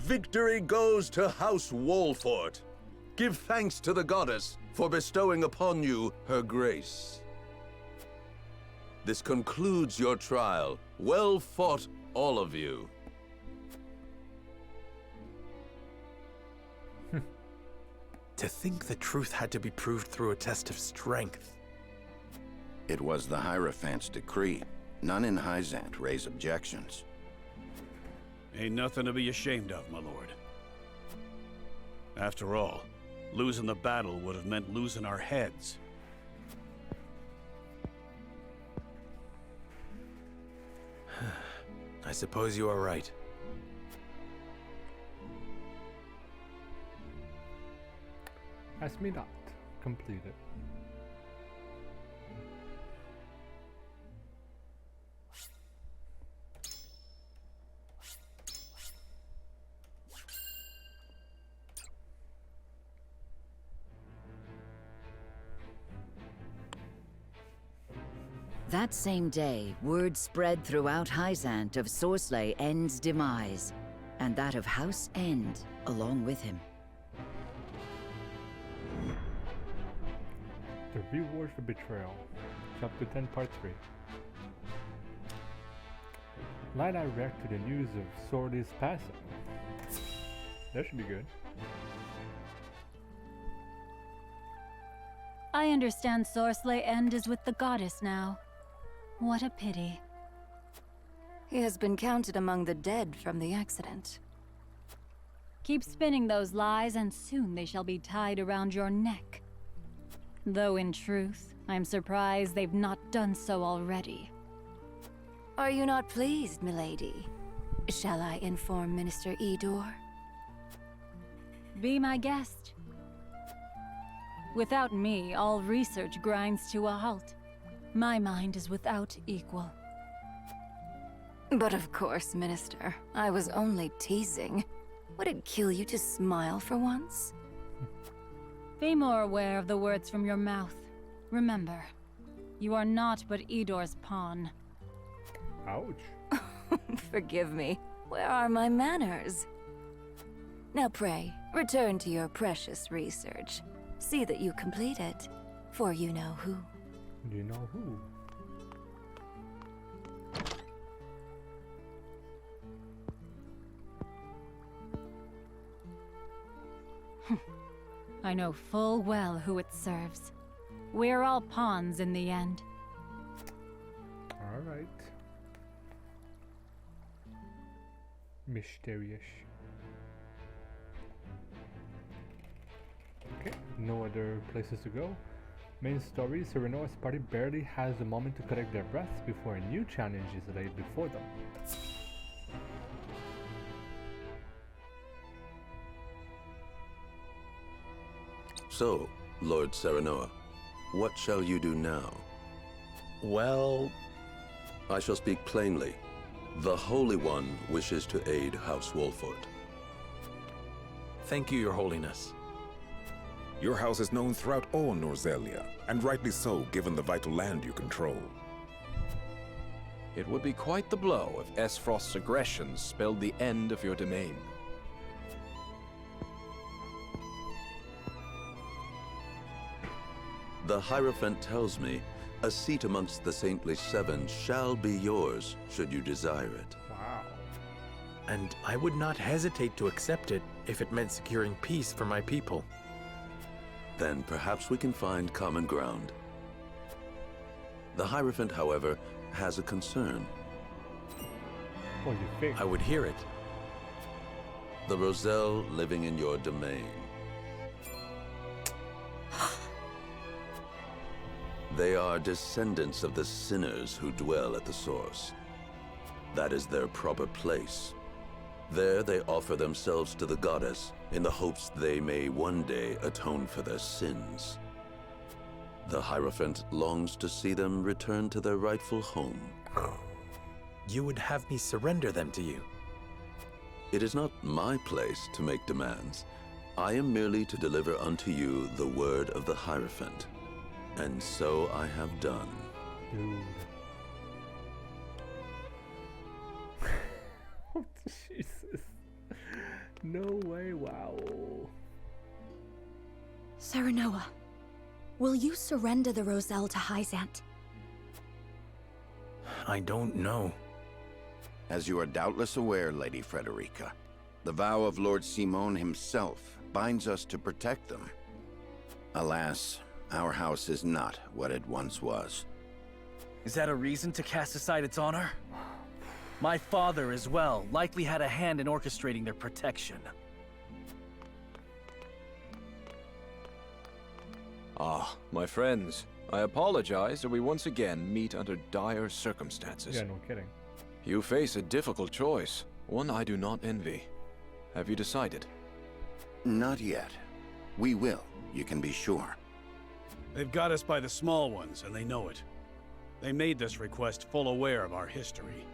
Victory goes to House Walfort. Give thanks to the goddess for bestowing upon you her grace. This concludes your trial. Well fought, all of you. To think the truth had to be proved through a test of strength. It was the Hierophant's decree. None in Hyzant raise objections. Ain't nothing to be ashamed of, my lord. After all, losing the battle would have meant losing our heads. I suppose you are right. Ask me not. Completed. That same day, word spread throughout Hyzant of Sorsley End's demise, and that of House End along with him. The Reward for Betrayal. Chapter 10, Part 3. Lina react to the news of Sorley's passing. That should be good. I understand Sorsley End is with the goddess now. What a pity. He has been counted among the dead from the accident. Keep spinning those lies, and soon they shall be tied around your neck. Though in truth, I'm surprised they've not done so already. Are you not pleased, milady? Shall I inform Minister Edor? Be my guest. Without me, all research grinds to a halt. My mind is without equal. But of course, Minister. I was only teasing. Would it kill you to smile for once? Be more aware of the words from your mouth. Remember, you are not but Edor's pawn. Ouch. Forgive me. Where are my manners? Now pray, return to your precious research. See that you complete it, for you know who. You know who? I know full well who it serves. We're all pawns in the end. Alright. Mysterious. Okay, no other places to go. Main story, Serenoa's party barely has a moment to collect their breaths before a new challenge is laid before them. So, Lord Serenoa, what shall you do now? Well, I shall speak plainly. The Holy One wishes to aid House Walfort. thank you, Your Holiness. Your house is known throughout all Norzelia, and rightly so, given the vital land you control. It would be quite the blow if Esfrost's aggressions spelled the end of your domain. The Hierophant tells me a seat amongst the Saintly Seven shall be yours, should you desire it. Wow. And I would not hesitate to accept it if it meant securing peace for my people. Then perhaps we can find common ground. The Hierophant, however, has a concern. What do you think? I would hear it. The Roselle living in your domain. They are descendants of the sinners who dwell at the source. That is their proper place. There they offer themselves to the goddess in the hopes they may one day atone for their sins. The Hierophant longs to see them return to their rightful home. You would have me surrender them to you. It is not my place to make demands. I am merely to deliver unto you the word of the Hierophant. And so I have done. Dude. Jesus. No way, wow. Serenoa, will you surrender the Roselle to Hyzant? I don't know. As you are doubtless aware, Lady Frederica, the vow of Lord Simon himself binds us to protect them. Alas, our house is not what it once was. Is that a reason to cast aside its honor? My father, as well, likely had a hand in orchestrating their protection. Ah, my friends. I apologize that we once again meet under dire circumstances. Yeah, no kidding. You face a difficult choice, one I do not envy. Have you decided? Not yet. We will, you can be sure. They've got us by the small ones, and they know it. They made this request full aware of our history.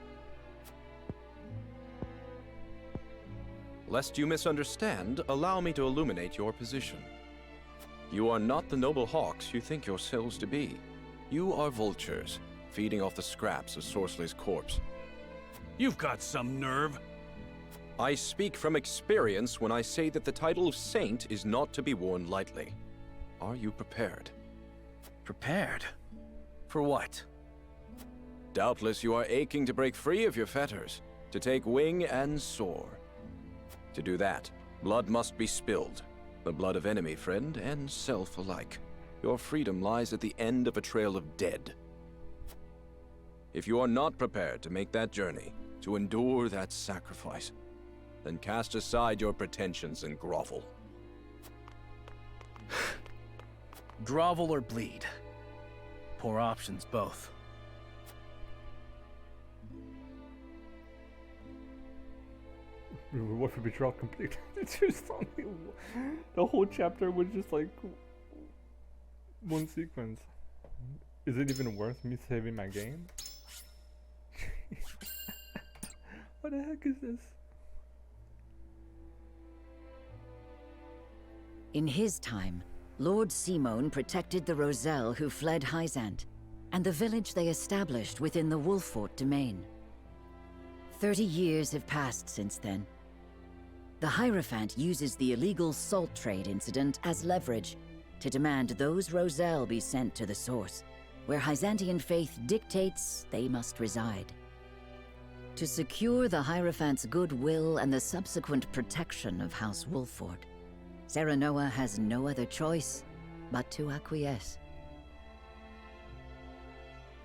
Lest you misunderstand, allow me to illuminate your position. You are not the noble hawks you think yourselves to be. You are vultures, feeding off the scraps of Sorceley's corpse. You've got some nerve. I speak from experience when I say that the title of Saint is not to be worn lightly. Are you prepared? Prepared? For what? Doubtless you are aching to break free of your fetters, to take wing and soar. To do that, blood must be spilled. The blood of enemy, friend, and self alike. Your freedom lies at the end of a trail of dead. If you are not prepared to make that journey, to endure that sacrifice, then cast aside your pretensions and grovel. Grovel or bleed? Poor options, both. Reward for betrayal complete. It's just only the whole chapter was just like one sequence. Is it even worth me saving my game? What the heck is this? In his time, Lord Simon protected the Roselle who fled Hyzant, and the village they established within the Wolffort domain. 30 years have passed since then. The Hierophant uses the illegal salt trade incident as leverage to demand those Roselle be sent to the source, where Hyzantian faith dictates they must reside. To secure the Hierophant's goodwill and the subsequent protection of House Wolffort, Serenoa has no other choice but to acquiesce.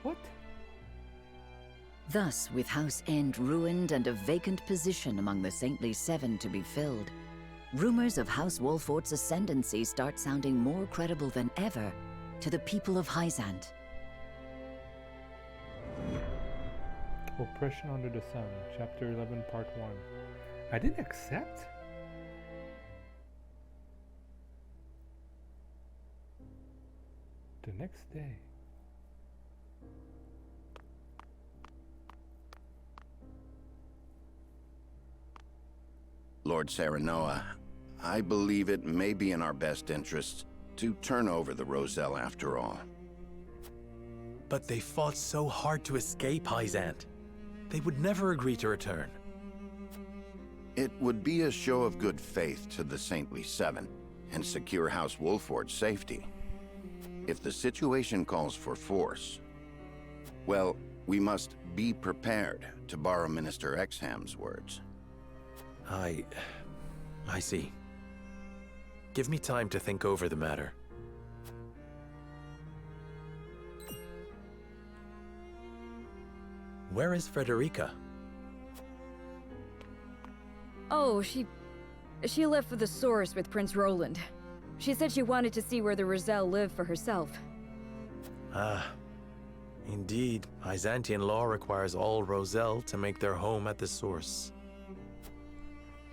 What? Thus, with House End ruined and a vacant position among the Saintly Seven to be filled, rumors of House Wolffort's ascendancy start sounding more credible than ever to the people of Hyzant. Oppression Under the Sun, Chapter 11, Part 1. I didn't accept? The next day. Lord Serenoa, I believe it may be in our best interests to turn over the Roselle after all. But they fought so hard to escape Hyzant. They would never agree to return. It would be a show of good faith to the Saintly Seven and secure House Wolffort's safety. If the situation calls for force, well, we must be prepared, to borrow Minister Exham's words. I see. Give me time to think over the matter. Where is Frederica? Oh, she left for the source with Prince Roland. She said she wanted to see where the Roselle lived for herself. Ah, indeed. Hyzantian law requires all Roselle to make their home at the source.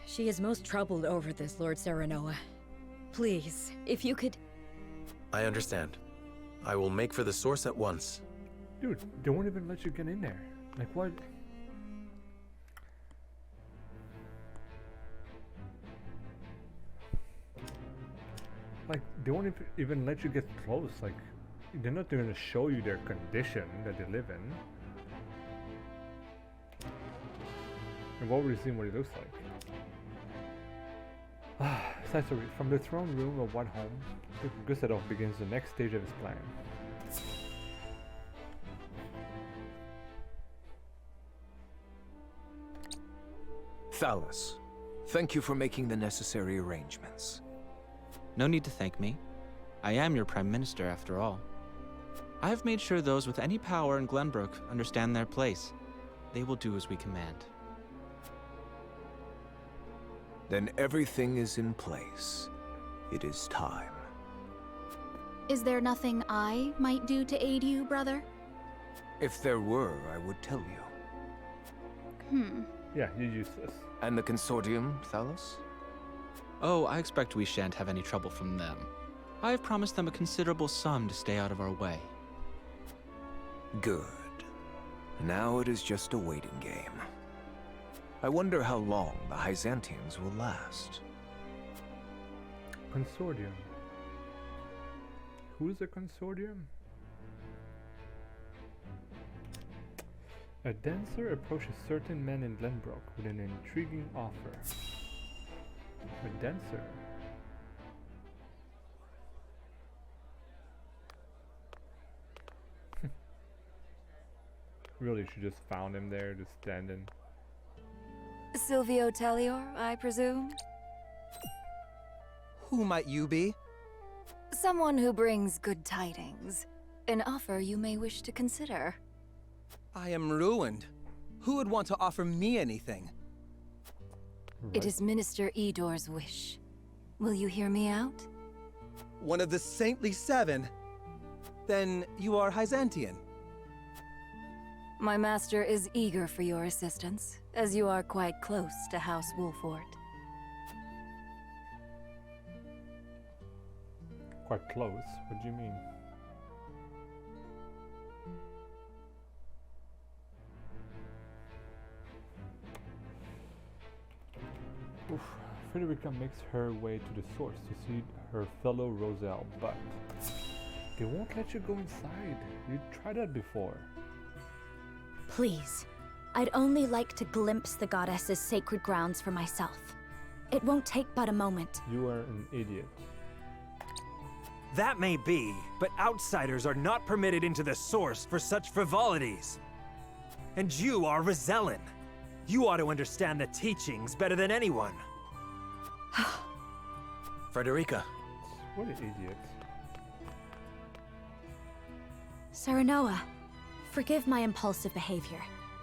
She is most troubled over this, Lord Serenoa. Please, if you could... I understand. I will make for the source at once. Dude, they won't even let you get in there. Like, what? Like, they won't even let you get close. Like, they're not going to show you their condition that they live in. And what we're seeing what it looks like. Sorry, from the throne room of Whiteholm, Gustadolf begins the next stage of his plan. Thalos, thank you for making the necessary arrangements. No need to thank me. I am your Prime Minister, after all. I have made sure those with any power in Glenbrook understand their place. They will do as we command. Then everything is in place. It is time. Is there nothing I might do to aid you, brother? If there were, I would tell you. Yeah, you're useless. And the consortium, Thalos? Oh, I expect we shan't have any trouble from them. I have promised them a considerable sum to stay out of our way. Good. Now it is just a waiting game. I wonder how long the Hyzantians will last. Consortium. Who's the consortium? A dancer approaches certain men in Glenbrook with an intriguing offer. A dancer? Really, she just found him there, just standing. Silvio Tellior, I presume? Who might you be? Someone who brings good tidings. An offer you may wish to consider. I am ruined. Who would want to offer me anything? It is Minister Edor's wish. Will you hear me out? One of the Saintly Seven? Then you are Hyzantian. My master is eager for your assistance, as you are quite close to House Wolfort. Quite close? What do you mean? Oof. Frederica makes her way to the source to see her fellow Roselle, but they won't let you go inside. You tried that before. Please. I'd only like to glimpse the goddess's sacred grounds for myself. It won't take but a moment. You are an idiot. That may be, but outsiders are not permitted into the source for such frivolities. And you are Rosellan. You ought to understand the teachings better than anyone. Frederica. What an idiot. Serenoa, forgive my impulsive behavior.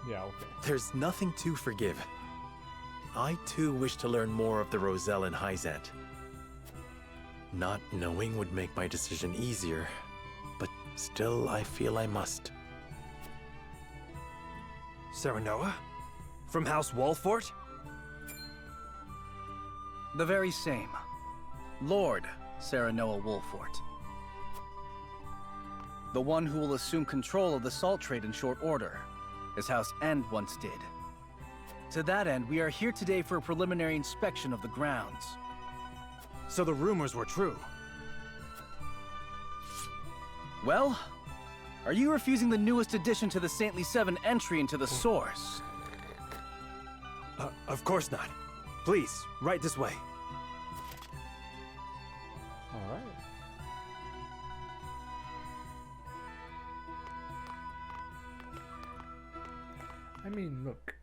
Yeah, okay. There's nothing to forgive. I too wish to learn more of the Roselle and Hyzant. Not knowing would make my decision easier, but still I feel I must. Serenoa? From House Wolfort? The very same. Lord Serenoa Wolfort. The one who will assume control of the salt trade in short order, as House End once did. To that end, we are here today for a preliminary inspection of the grounds. So the rumors were true. Well, are you refusing the newest addition to the Saintly Seven entry into the source? Of course not. Please, right this way. Alright. I mean, look.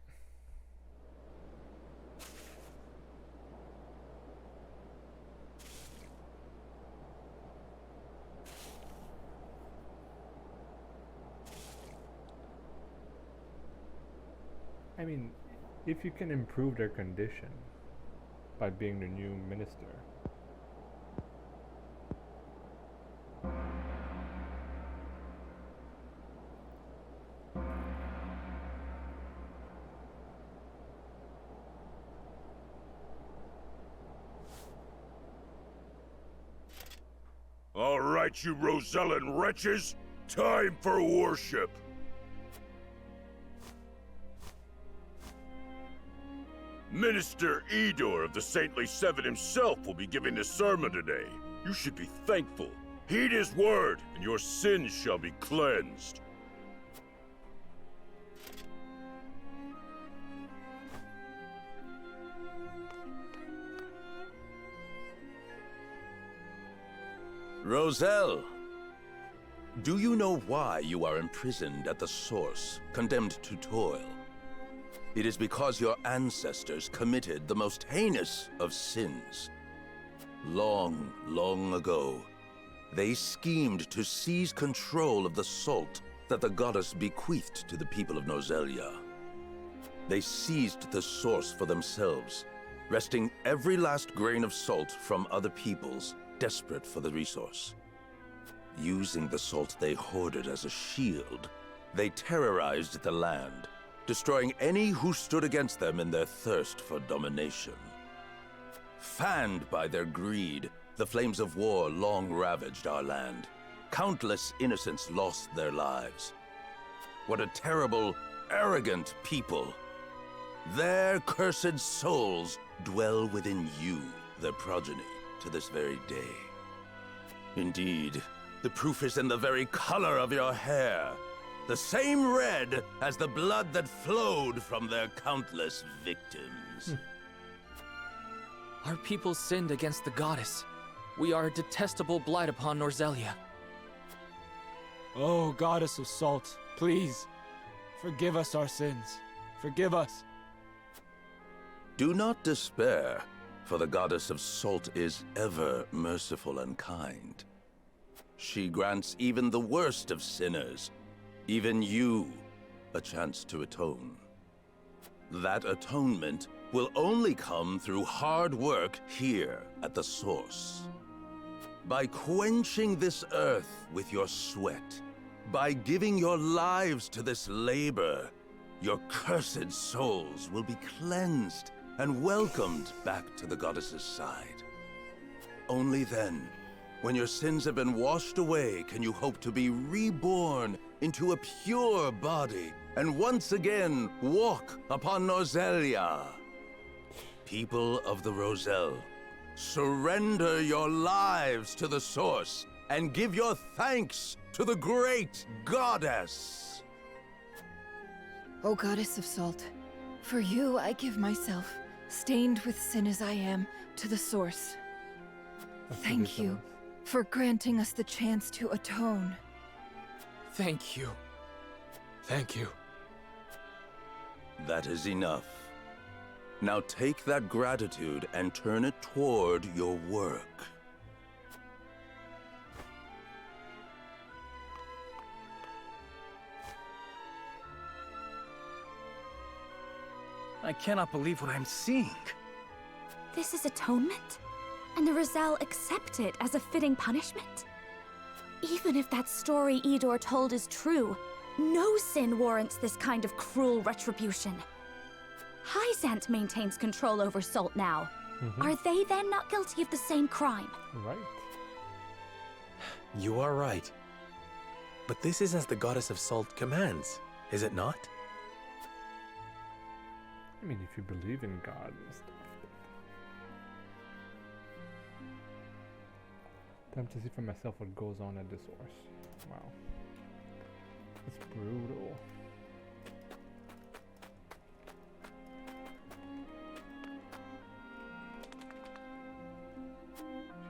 I mean, if you can improve their condition by being the new minister. All right, you Rosellan wretches! Time for worship! Minister Edor of the Saintly Seven himself will be giving the sermon today. You should be thankful. Heed his word, and your sins shall be cleansed. Roselle, do you know why you are imprisoned at the Source, condemned to toil? It is because your ancestors committed the most heinous of sins. Long, long ago, they schemed to seize control of the salt that the goddess bequeathed to the people of Norzelia. They seized the source for themselves, wresting every last grain of salt from other peoples, desperate for the resource. Using the salt they hoarded as a shield, they terrorized the land, destroying any who stood against them in their thirst for domination. Fanned by their greed, the flames of war long ravaged our land. Countless innocents lost their lives. What a terrible, arrogant people! Their cursed souls dwell within you, their progeny, to this very day. Indeed, the proof is in the very color of your hair. The same red as the blood that flowed from their countless victims. Our people sinned against the goddess. We are a detestable blight upon Norzelia. Oh, goddess of salt, please, forgive us our sins. Forgive us. Do not despair, for the goddess of salt is ever merciful and kind. She grants even the worst of sinners, even you, a chance to atone. That atonement will only come through hard work here at the Source. By quenching this earth with your sweat, by giving your lives to this labor, your cursed souls will be cleansed and welcomed back to the goddess's side. Only then, when your sins have been washed away, can you hope to be reborn into a pure body and once again walk upon Norzelia. People of the Roselle, surrender your lives to the Source and give your thanks to the great goddess. O goddess of salt, for you I give myself, stained with sin as I am, to the Source. Thank you for granting us the chance to atone. Thank you. Thank you. That is enough. Now take that gratitude and turn it toward your work. I cannot believe what I'm seeing. This is atonement? And the Roselle accept it as a fitting punishment? Even if that story Idor told is true, no sin warrants this kind of cruel retribution. Hyzant maintains control over Salt now. Are they then not guilty of the same crime? Right. You are right. But this is as the goddess of salt commands, is it not? I mean, if you believe in God and stuff. Time to see for myself what goes on at the Source. Wow. It's brutal.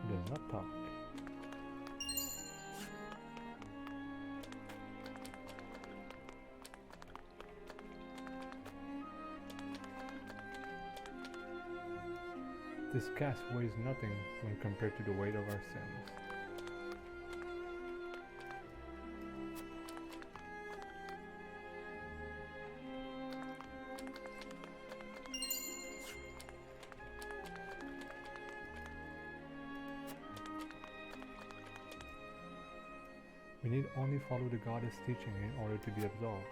She does not talk. This cast weighs nothing when compared to the weight of our sins. We need only follow the goddess' teaching in order to be absolved.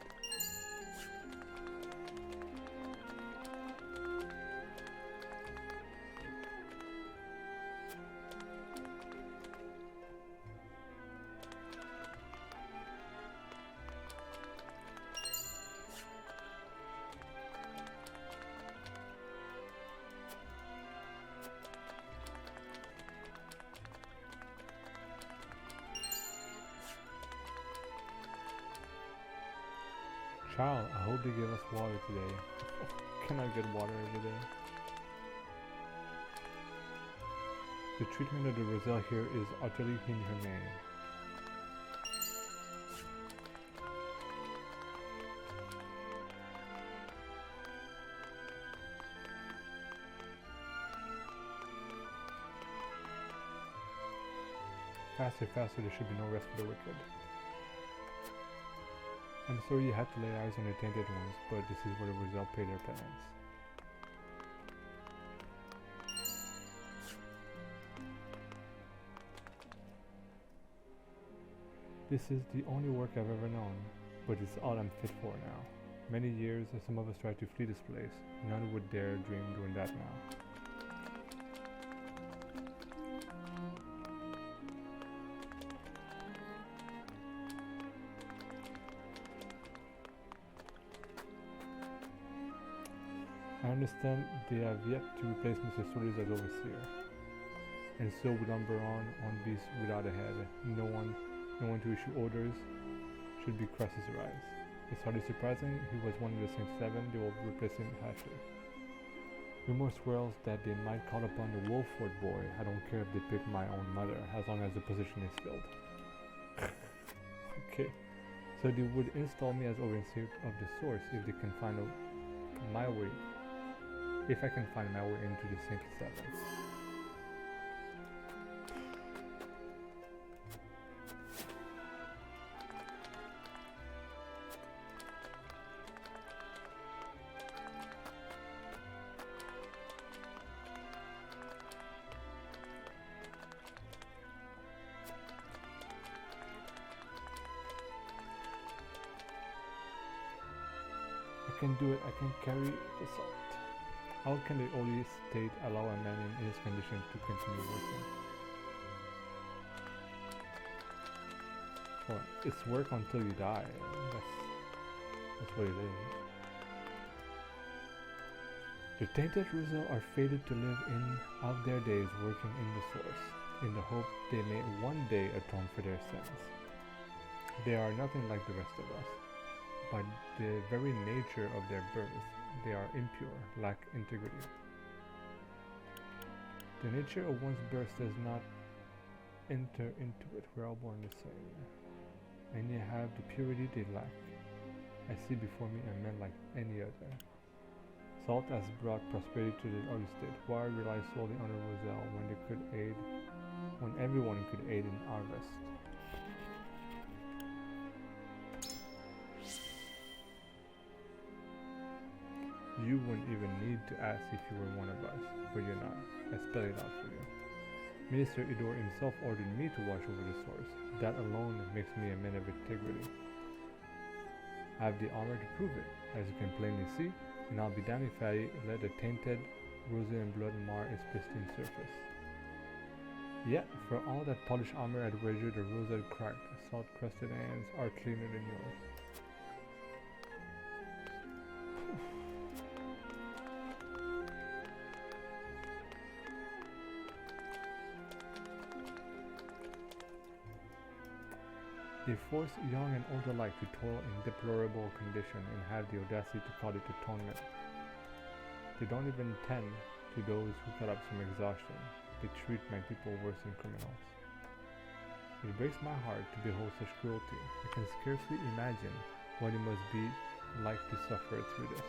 Child, I hope they give us water today. Can I get water every day? The treatment of the Roselle here is utterly inhumane. Faster, faster, there should be no rest for the wicked. I'm sorry you had to lay eyes on the tainted ones, but this is where the Roselle pay their penance. This is the only work I've ever known, but it's all I'm fit for now. Many years, some of us tried to flee this place. None would dare dream doing that now. I understand they have yet to replace Mr. Solis as overseer, and so we lumber on beasts without a head. No one to issue orders should be Crassus' rise. It's hardly surprising he was one of the same seven. They will replace him harshly. Rumor swirls that they might call upon the Wolford boy. I don't care if they pick my own mother, as long as the position is filled. Okay, so they would install me as overseer of the source if they can find my way. If I can find my way into the Saintly Seven. I can do it, I can carry the salt. How can the Holy State allow a man in his condition to continue working? Well, it's work until you die. That's what it is. The tainted Roselle are fated to live out their days working in the source, in the hope they may one day atone for their sins. They are nothing like the rest of us. By the very nature of their birth, they are impure, lack integrity. The nature of one's birth does not enter into it. We're all born the same. And you have the purity they lack. I see before me a man like any other. Salt has brought prosperity to the Holy State. Why rely solely on the Roselle when everyone could aid in harvest? You wouldn't even need to ask if you were one of us, but you're not. I spell it out for you. Minister Idor himself ordered me to watch over the source. That alone makes me a man of integrity. I have the honor to prove it, as you can plainly see, and I'll be damned if I let the tainted rosy and blood mar its pristine surface. Yet, for all that polished armor I'd wager the rosette cracked, salt-crusted hands are cleaner than yours. They force young and old alike to toil in deplorable condition and have the audacity to call it atonement. They don't even tend to those who collapse from exhaustion. They treat my people worse than criminals. It breaks my heart to behold such cruelty. I can scarcely imagine what it must be like to suffer through this.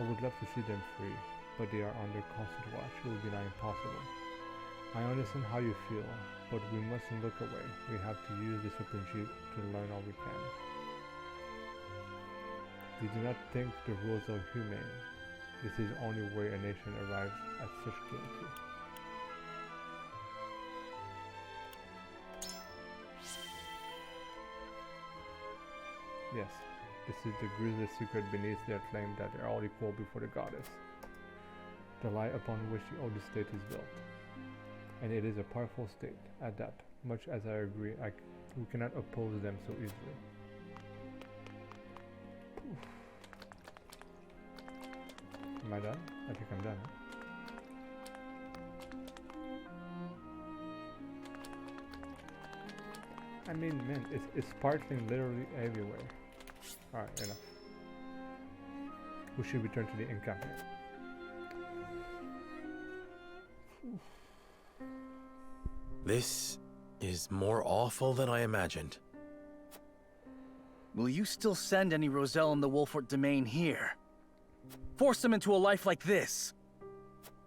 I would love to see them free, but they are under constant watch. It would be nigh impossible. I understand how you feel, but we mustn't look away. We have to use this opportunity to learn all we can. We do not think the rules are humane. This is the only way a nation arrives at such cruelty. Yes, this is the grisly secret beneath their claim that they are all equal before the goddess. The lie upon which the oldest state is built. And it is a powerful state at that. Much as I agree, we cannot oppose them so easily. Oof. Am I done? I think I'm done. I mean, man, it's sparkling literally everywhere. Alright, enough. We should return to the encampment. Oof. This is more awful than I imagined. Will you still send any Roselle in the Wolfort domain here? Force them into a life like this?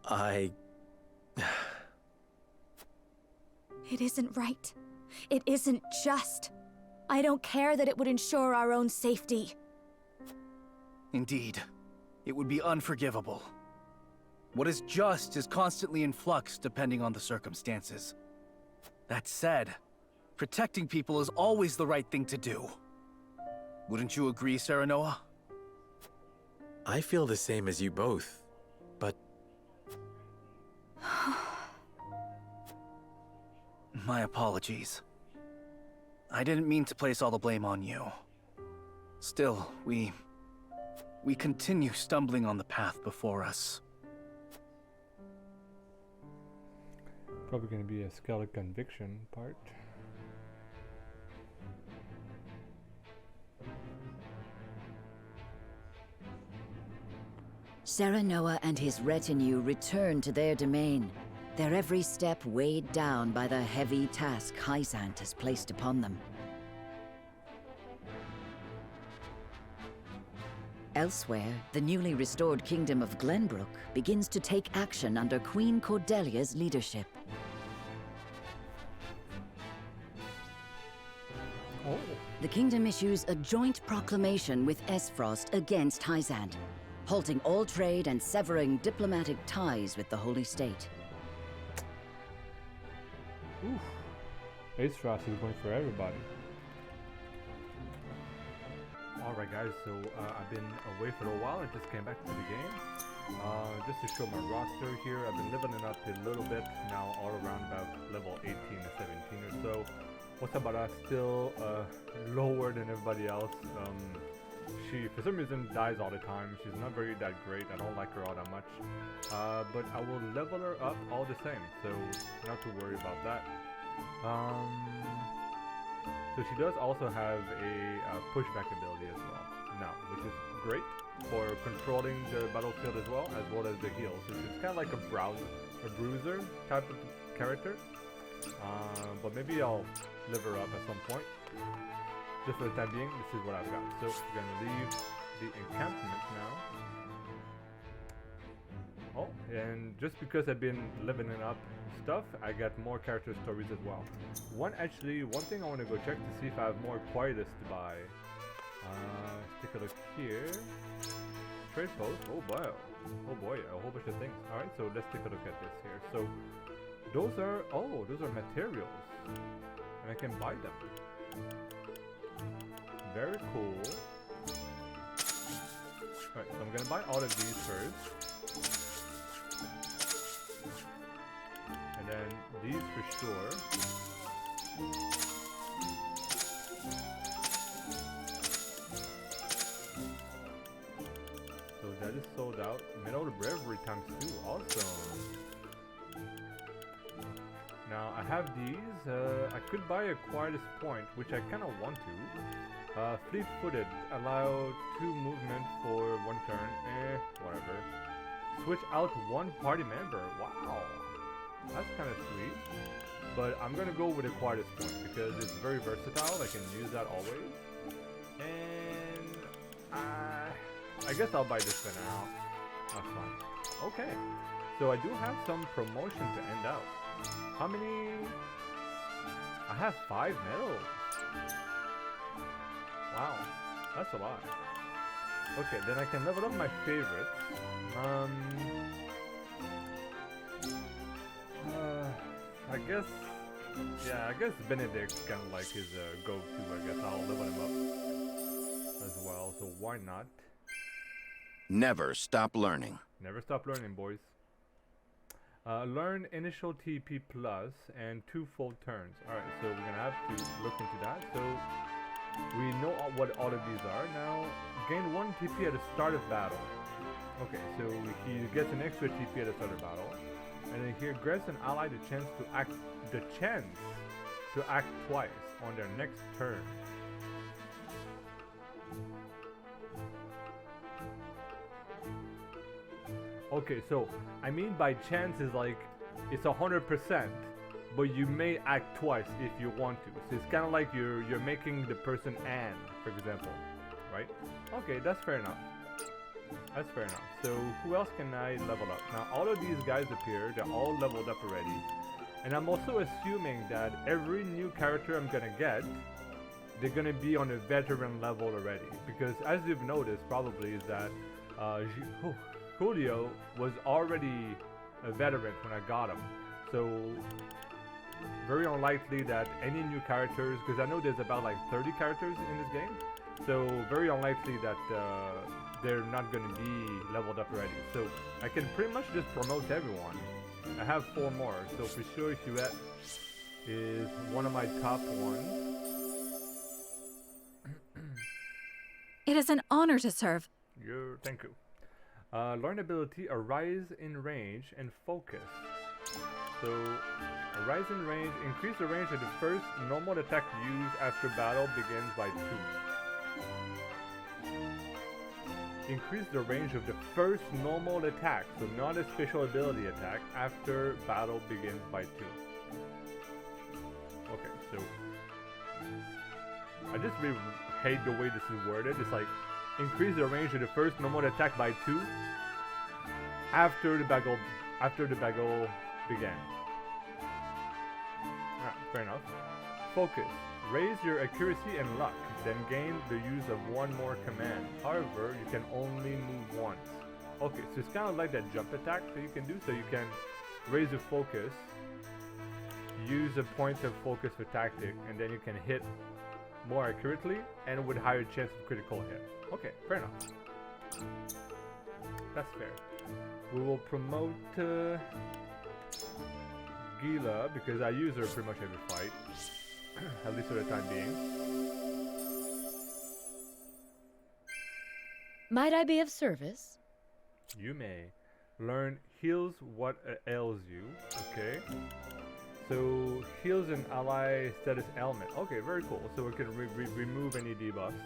It isn't right. It isn't just. I don't care that it would ensure our own safety. Indeed. It would be unforgivable. What is just is constantly in flux depending on the circumstances. That said, protecting people is always the right thing to do. Wouldn't you agree, Serenoa? I feel the same as you both, but... My apologies. I didn't mean to place all the blame on you. Still, we continue stumbling on the path before us. Probably gonna be a Skellig conviction part. Serenoa and his retinue return to their domain, their every step weighed down by the heavy task Hyzant has placed upon them. Elsewhere, the newly restored kingdom of Glenbrook begins to take action under Queen Cordelia's leadership. Oh. The kingdom issues a joint proclamation with Esfrost against Hyzant, halting all trade and severing diplomatic ties with the Holy State. Oof. Esfrost is going for everybody. Alright guys, so I've been away for a while. I just came back to the game. Just to show my roster here, I've been leveling up a little bit now, all around about level 18 to 17 or so. What's up about us? Still lower than everybody else. She, for some reason, dies all the time. She's not very that great. I don't like her all that much. But I will level her up all the same, so not to worry about that. So she does also have a pushback ability as well now, which is great for controlling the battlefield as well as the heal. So she's kind of like a bruiser type of character. But maybe I'll live her up at some point. Just for the time being, this is what I've got. So we're gonna leave the encampment now. Oh, and just because I've been leveling up stuff, I got more character stories as well. One thing I want to go check to see if I have more Quietus to buy. Let's take a look here. Trade post. Oh boy, a whole bunch of things. All right, so let's take a look at this here. So those are materials, and I can buy them. Very cool. Alright, so I'm gonna buy all of these first. And then these for sure. So that is sold out. Metal Bravery ×2, awesome. Now I have these. I could buy a Quietus Point, which I kind of want to. Fleet-footed, allow 2 movement for 1 turn. Whatever. Switch out 1 party member. Wow, that's kind of sweet. But I'm gonna go with a Quietus Point because it's very versatile. I can use that always. And I guess I'll buy this for now. That's fine. Okay, so I do have some promotion to end out. How many? I have 5 medals. Wow, that's a lot. Okay, then I can level up my favorites. I guess Benedict's kind of like his go-to. I guess I'll level him up as well. So why not? Never stop learning. Never stop learning, boys. Learn initial TP plus and 2 full turns. Alright, so we're gonna have to look into that. So we know what all of these are. Now, gain 1 TP at the start of battle. Okay, so he gets an extra TP at the start of battle. And then here grants an ally the chance to act twice on their next turn. Okay, so I mean by chance is like it's 100%, but you may act twice if you want to. So it's kind of like you're making the person Anne, for example, right? Okay, that's fair enough. That's fair enough. So who else can I level up? Now all of these guys appear, they're all leveled up already. And I'm also assuming that every new character I'm gonna get, they're gonna be on a veteran level already. Because as you've noticed probably is that Julio was already a veteran when I got him. So very unlikely that any new characters, because I know there's about like 30 characters in this game. So very unlikely that they're not going to be leveled up already. So I can pretty much just promote everyone. I have 4 more, so for sure Huette is one of my top ones. It is an honor to serve. Thank you. Learn ability, Arise in Range and Focus. So, Arise in Range, increase the range of the first normal attack used after battle begins by 2. Increase the range of the first normal attack, so not a special ability attack, after battle begins by 2. Okay, so I just really hate the way this is worded. It's like, increase the range of the first normal attack by 2 after the battle began. Alright, fair enough. Focus. Raise your accuracy and luck, then gain the use of 1 more command. However, you can only move once. Okay, so it's kind of like that jump attack that you can do. So you can raise your focus, use a point of focus for tactic, and then you can hit more accurately and with higher chance of critical hit. Okay, fair enough. That's fair. We will promote Gila because I use her pretty much every fight, at least for the time being. Might I be of service? You may. Learn heals what ails you. Okay. So, heals an ally status ailment. Okay, very cool. So we can remove any debuffs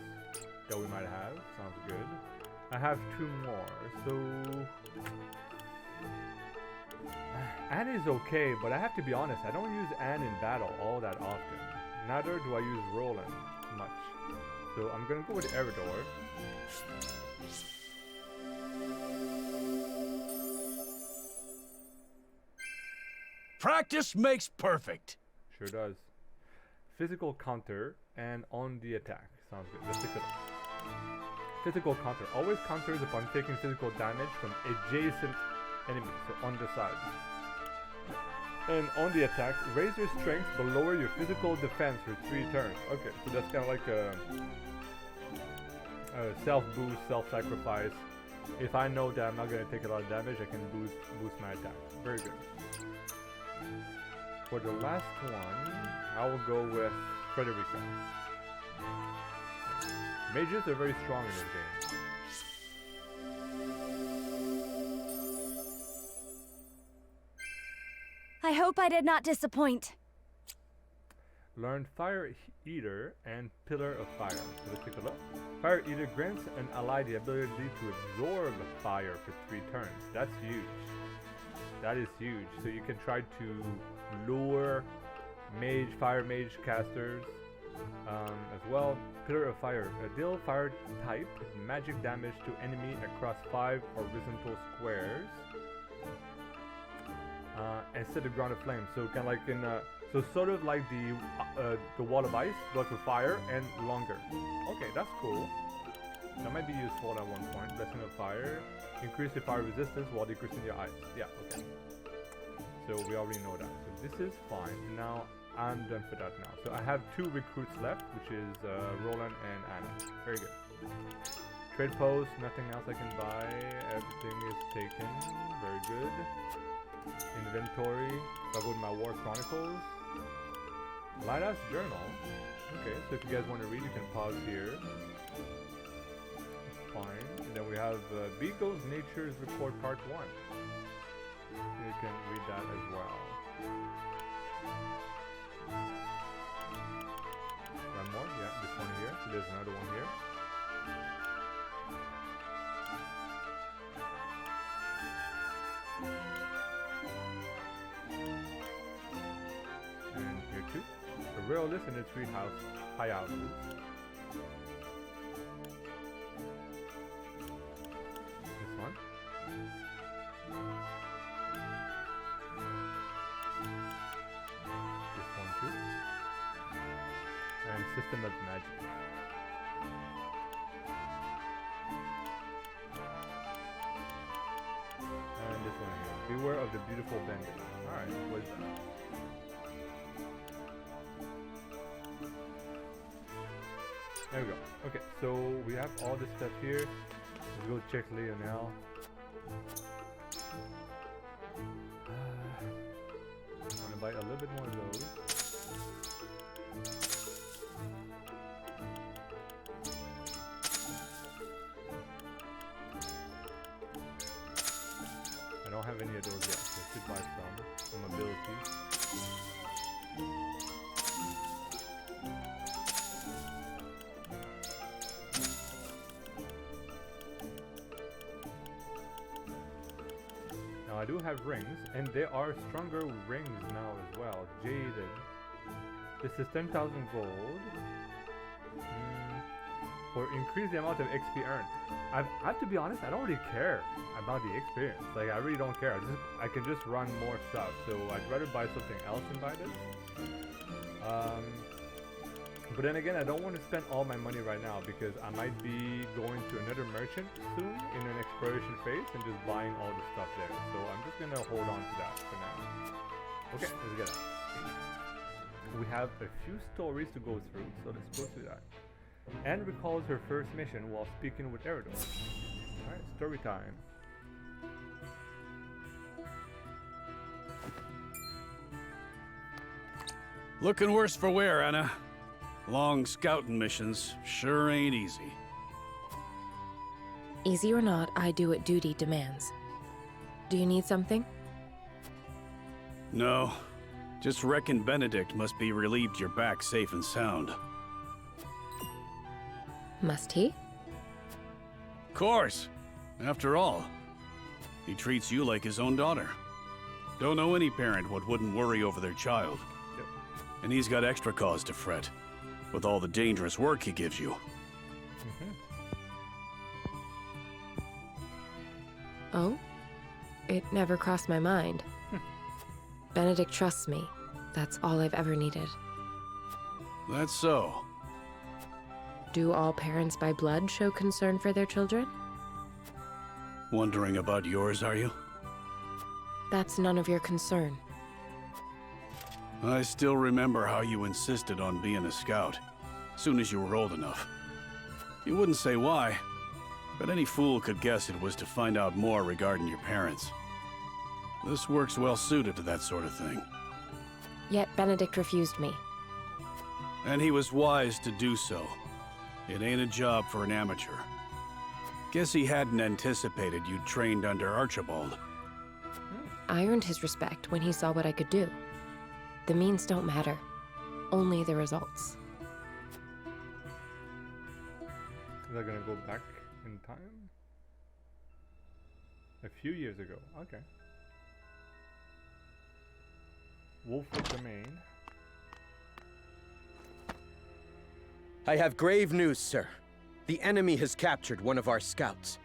that we might have. Sounds good. I have 2 more. So, Anne is okay, but I have to be honest, I don't use Anne in battle all that often. Neither do I use Roland much. So I'm gonna go with Eridor. Practice makes perfect. Sure does. Physical counter and on the attack. Sounds good. Let's take a look. Physical counter. Always counters upon taking physical damage from adjacent enemies, so on the side. And on the attack, raise your strength but lower your physical defense for 3 turns. Okay, so that's kind of like a self-boost, self-sacrifice. If I know that I'm not going to take a lot of damage, I can boost my attack. Very good. For the last one, I will go with Frederica. Mages are very strong in this game. I hope I did not disappoint. Learn Fire Eater and Pillar of Fire. So let's take a look. Fire Eater grants an ally the ability to absorb fire for 3 turns. That's huge. That is huge. So you can try to lure fire mage casters as well. Pillar of Fire. Deal fire type magic damage to enemy across 5 horizontal squares. And set the ground aflame. So kind of like in so sort of like the wall of ice, but with fire and longer. Okay, that's cool. That might be useful at one point. Blessing of Fire. Increase your fire resistance while decreasing your ice. Yeah, okay. So we already know that. So this is fine. Now I'm done for that now. So I have 2 recruits left, which is Roland and Anna. Very good. Trade post, nothing else I can buy. Everything is taken. Very good. Inventory. I'll go to my War Chronicles. Lighthouse Journal. Okay, so if you guys want to read, you can pause here. Fine. And then we have Beagle's Nature's Report Part 1. You can read that as well. One more? Yeah, this one here. So there's another one here. royalists in the three high houses. This one. This one too. And System of Magic. And this one here. Beware of the beautiful bandit. Alright, what is that? There we go. Okay, so we have all this stuff here. Let's go check Leonel. I'm gonna buy a little bit more of those. I don't have any of those yet, so I should buy some ability. Now I do have rings, and there are stronger rings now as well. Jaded. This is 10,000 gold. For increase the amount of XP earned. I have to be honest, I don't really care about the experience. Like, I really don't care. I can just run more stuff. So I'd rather buy something else than buy this. But then again, I don't want to spend all my money right now because I might be going to another merchant soon in an exploration phase and just buying all the stuff there. So I'm just gonna hold on to that for now. Okay, let's get it. We have a few stories to go through, so let's go through that. Anne recalls her first mission while speaking with Eredor. Alright, story time. Looking worse for wear, Anna. Long scouting missions sure ain't easy. Easy or not, I do what duty demands. Do you need something? No. Just reckon Benedict must be relieved you're back safe and sound. Must he? Course. After all, he treats you like his own daughter. Don't know any parent what wouldn't worry over their child. Yep. And he's got extra cause to fret, with all the dangerous work he gives you. Oh? It never crossed my mind. Benedict trusts me. That's all I've ever needed. That's so. Do all parents by blood show concern for their children? Wondering about yours, are you? That's none of your concern. I still remember how you insisted on being a scout, soon as you were old enough. You wouldn't say why, but any fool could guess it was to find out more regarding your parents. This work's well suited to that sort of thing. Yet Benedict refused me. And he was wise to do so. It ain't a job for an amateur. Guess he hadn't anticipated you'd trained under Archibald. I earned his respect when he saw what I could do. The means don't matter, only the results. Is that gonna go back in time? A few years ago, okay. Wolfwood Domain. I have grave news, sir. The enemy has captured one of our scouts.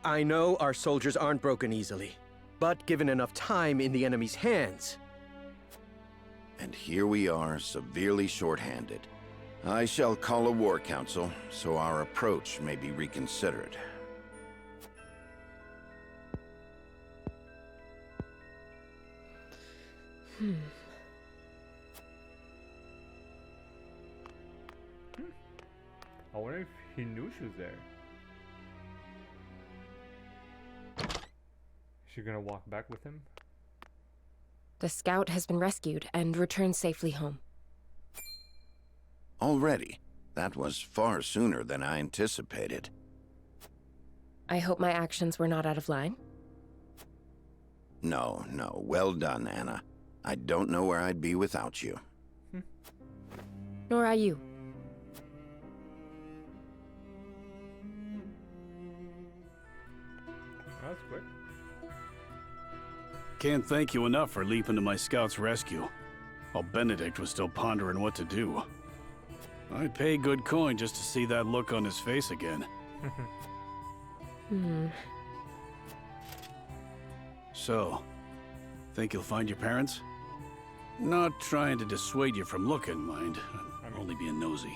I know our soldiers aren't broken easily, but given enough time in the enemy's hands... And here we are, severely short-handed. I shall call a war council, so our approach may be reconsidered. I wonder if he knew she was there. Is she gonna walk back with him? The scout has been rescued and returned safely home. Already? That was far sooner than I anticipated. I hope my actions were not out of line. No, no. Well done, Anna. I don't know where I'd be without you. Nor are you. That's quick. Can't thank you enough for leaping to my scout's rescue. while Benedict was still pondering what to do. I'd pay good coin just to see that look on his face again. So, think you'll find your parents? Not trying to dissuade you from looking, mind. I'm only being nosy.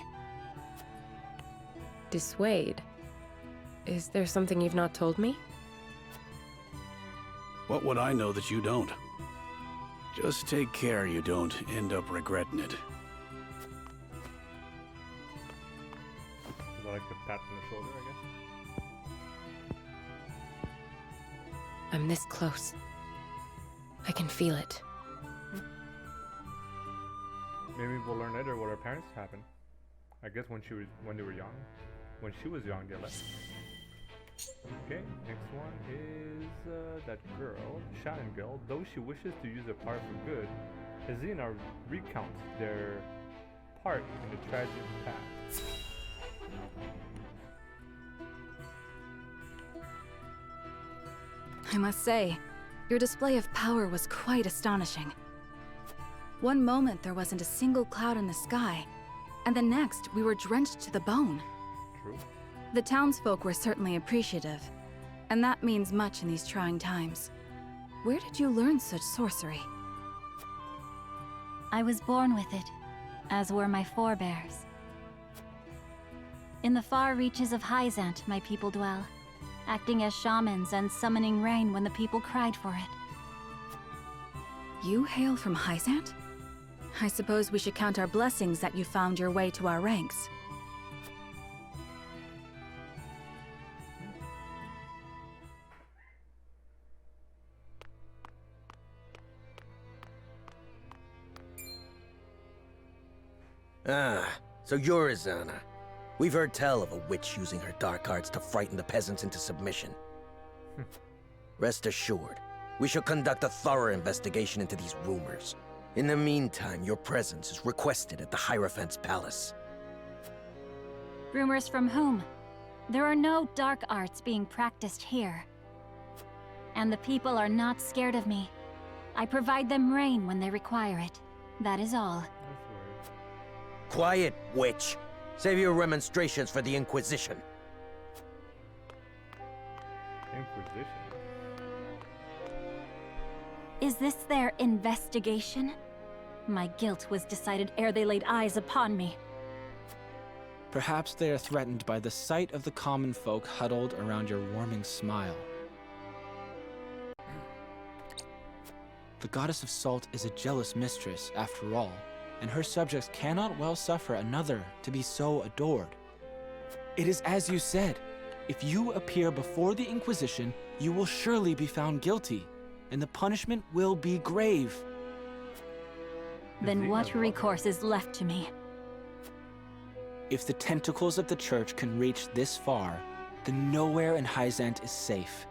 Dissuade? Is there something you've not told me? What would I know that you don't? Just take care you don't end up regretting it. Is that like a pat on the shoulder, I guess? I'm this close. I can feel it. Maybe we'll learn later what our parents happened. I guess when they were young. When she was young, they left. Okay, next one is that girl, Shannon Girl. Though she wishes to use her power for good, Hesina recounts their part in the tragic past. I must say, your display of power was quite astonishing. One moment there wasn't a single cloud in the sky, and the next we were drenched to the bone. True. The townsfolk were certainly appreciative, and that means much in these trying times. Where did you learn such sorcery? I was born with it, as were my forebears. In the far reaches of Hyzant, my people dwell, acting as shamans and summoning rain when the people cried for it. You hail from Hyzant? I suppose we should count our blessings that you found your way to our ranks. Ah, so you're Izana. We've heard tell of a witch using her dark arts to frighten the peasants into submission. Rest assured, we shall conduct a thorough investigation into these rumors. In the meantime, your presence is requested at the Hierophant's palace. Rumors from whom? There are no dark arts being practiced here. And the people are not scared of me. I provide them rain when they require it. That is all. Quiet, witch! Save your remonstrations for the Inquisition. Inquisition? Is this their investigation? My guilt was decided ere they laid eyes upon me. Perhaps they are threatened by the sight of the common folk huddled around your warming smile. The Goddess of Salt is a jealous mistress, after all, and her subjects cannot well suffer another to be so adored. It is as you said. If you appear before the Inquisition, you will surely be found guilty, and the punishment will be grave. Then what recourse is left to me? If the tentacles of the Church can reach this far, then nowhere in Hyzant is safe.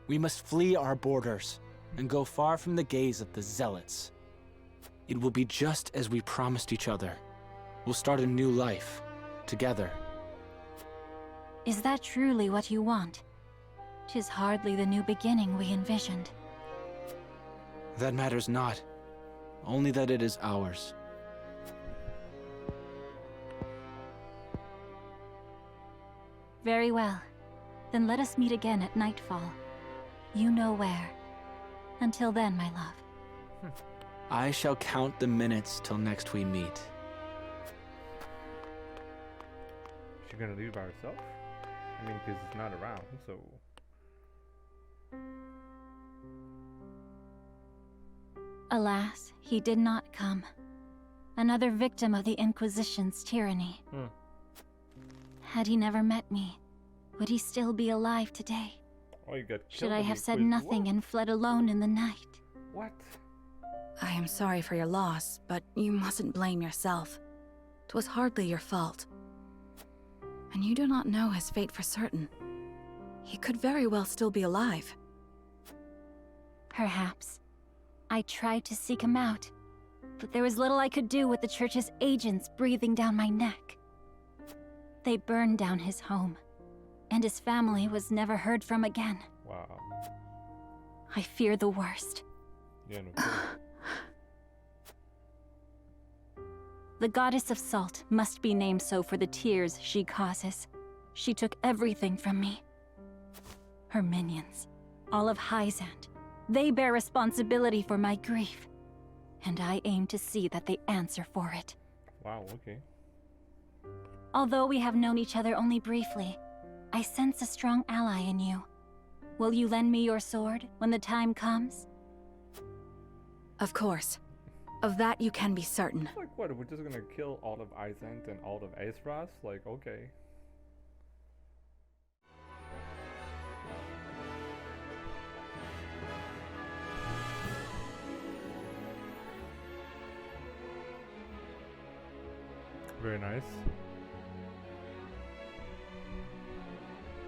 We must flee our borders and go far from the gaze of the Zealots. It will be just as we promised each other. We'll start a new life, together. Is that truly what you want? 'Tis hardly the new beginning we envisioned. That matters not. Only that it is ours. Very well. Then let us meet again at nightfall. You know where. Until then, my love. I shall count the minutes till next we meet. Is she gonna leave by herself? I mean, because it's not around, so... Alas, he did not come. Another victim of the Inquisition's tyranny. Had he never met me, would he still be alive today? Oh, you got Should I have said nothing and fled alone in the night? What? I am sorry for your loss, but you mustn't blame yourself. 'Twas hardly your fault. And you do not know his fate for certain. He could very well still be alive. Perhaps. I tried to seek him out, but there was little I could do with the Church's agents breathing down my neck. They burned down his home, and his family was never heard from again. Wow. I fear the worst. Yeah, no kidding. The goddess of salt must be named so for the tears she causes. She took everything from me. Her minions, all of Hyzant, they bear responsibility for my grief. And I aim to see that they answer for it. Wow, okay. Although we have known each other only briefly, I sense a strong ally in you. Will you lend me your sword when the time comes? Of course. Of that you can be certain. Like what, we're just gonna kill all of Hyzant and all of Aesras? Like, okay. Very nice.